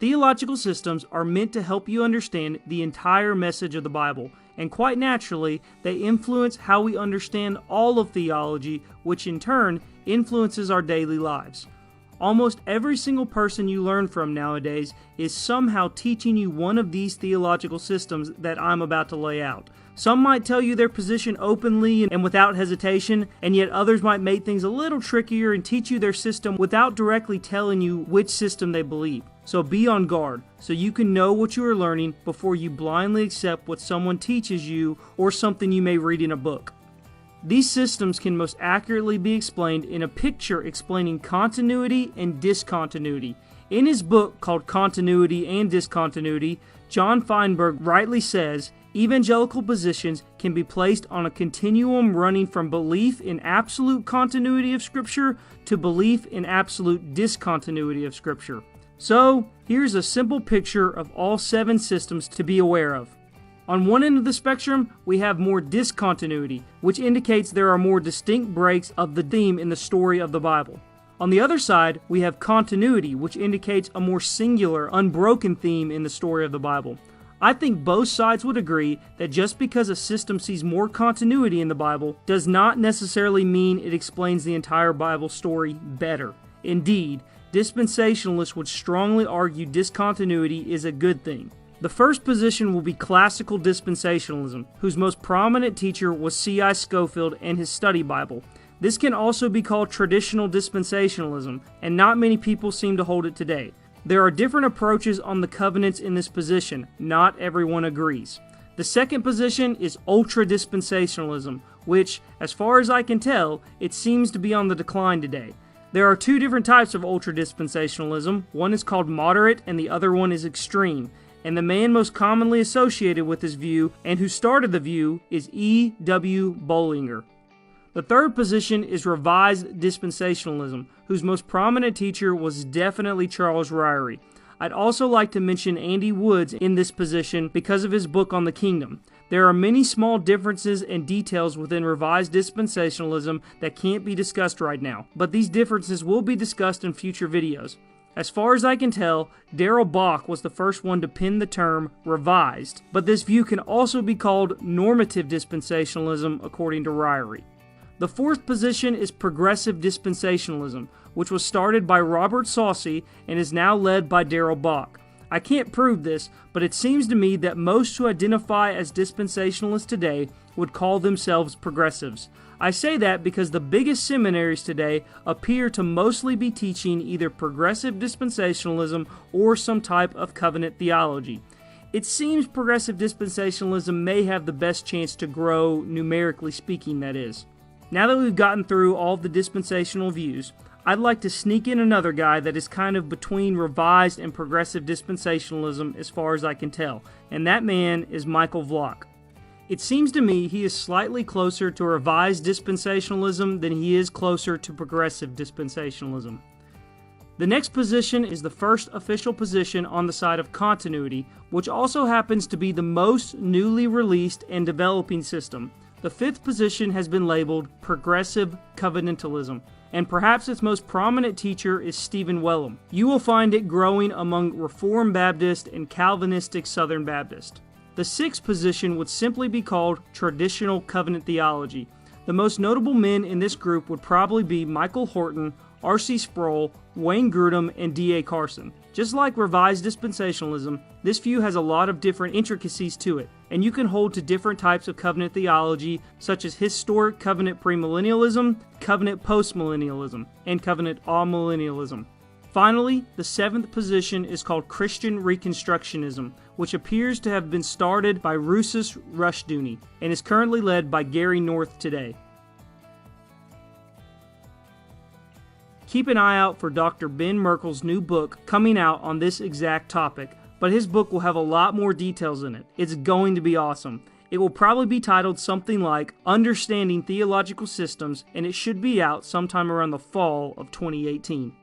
Theological systems are meant to help you understand the entire message of the Bible, and quite naturally, they influence how we understand all of theology, which in turn influences our daily lives. Almost every single person you learn from nowadays is somehow teaching you one of these theological systems that I'm about to lay out. Some might tell you their position openly and without hesitation, and yet others might make things a little trickier and teach you their system without directly telling you which system they believe. So be on guard, so you can know what you are learning before you blindly accept what someone teaches you or something you may read in a book. These systems can most accurately be explained in a picture explaining continuity and discontinuity. In his book called Continuity and Discontinuity, John Feinberg rightly says, evangelical positions can be placed on a continuum running from belief in absolute continuity of Scripture to belief in absolute discontinuity of Scripture. So, here's a simple picture of all 7 systems to be aware of. On one end of the spectrum, we have more discontinuity, which indicates there are more distinct breaks of the theme in the story of the Bible. On the other side, we have continuity, which indicates a more singular, unbroken theme in the story of the Bible. I think both sides would agree that just because a system sees more continuity in the Bible does not necessarily mean it explains the entire Bible story better. Indeed, dispensationalists would strongly argue discontinuity is a good thing. The first position will be classical dispensationalism, whose most prominent teacher was C.I. Scofield and his study Bible. This can also be called traditional dispensationalism, and not many people seem to hold it today. There are different approaches on the covenants in this position. Not everyone agrees. The second position is ultra-dispensationalism, which, as far as I can tell, it seems to be on the decline today. There are 2 different types of ultra-dispensationalism. One is called moderate and the other one is extreme. And the man most commonly associated with this view, and who started the view, is E.W. Bollinger. The third position is revised dispensationalism, whose most prominent teacher was definitely Charles Ryrie. I'd also like to mention Andy Woods in this position because of his book on the kingdom. There are many small differences and details within revised dispensationalism that can't be discussed right now, but these differences will be discussed in future videos. As far as I can tell, Darrell Bock was the first one to pen the term revised, but this view can also be called normative dispensationalism according to Ryrie. The fourth position is progressive dispensationalism, which was started by Robert Saucy and is now led by Darrell Bock. I can't prove this, but it seems to me that most who identify as dispensationalists today would call themselves progressives. I say that because the biggest seminaries today appear to mostly be teaching either progressive dispensationalism or some type of covenant theology. It seems progressive dispensationalism may have the best chance to grow, numerically speaking, that is. Now that we've gotten through all the dispensational views, I'd like to sneak in another guy that is kind of between revised and progressive dispensationalism as far as I can tell, and that man is Michael Vlock. It seems to me he is slightly closer to revised dispensationalism than he is closer to progressive dispensationalism. The next position is the first official position on the side of continuity, which also happens to be the most newly released and developing system. The fifth position has been labeled progressive covenantalism, and perhaps its most prominent teacher is Stephen Wellum. You will find it growing among Reformed Baptist and Calvinistic Southern Baptist. The sixth position would simply be called traditional covenant theology. The most notable men in this group would probably be Michael Horton, R.C. Sproul, Wayne Grudem, and D.A. Carson. Just like revised dispensationalism, this view has a lot of different intricacies to it, and you can hold to different types of covenant theology, such as historic covenant premillennialism, covenant postmillennialism, and covenant amillennialism. Finally, the seventh position is called Christian Reconstructionism, which appears to have been started by Rousas Rushdoony and is currently led by Gary North today. Keep an eye out for Dr. Ben Merkel's new book coming out on this exact topic, but his book will have a lot more details in it. It's going to be awesome. It will probably be titled something like Understanding Theological Systems, and it should be out sometime around the fall of 2018.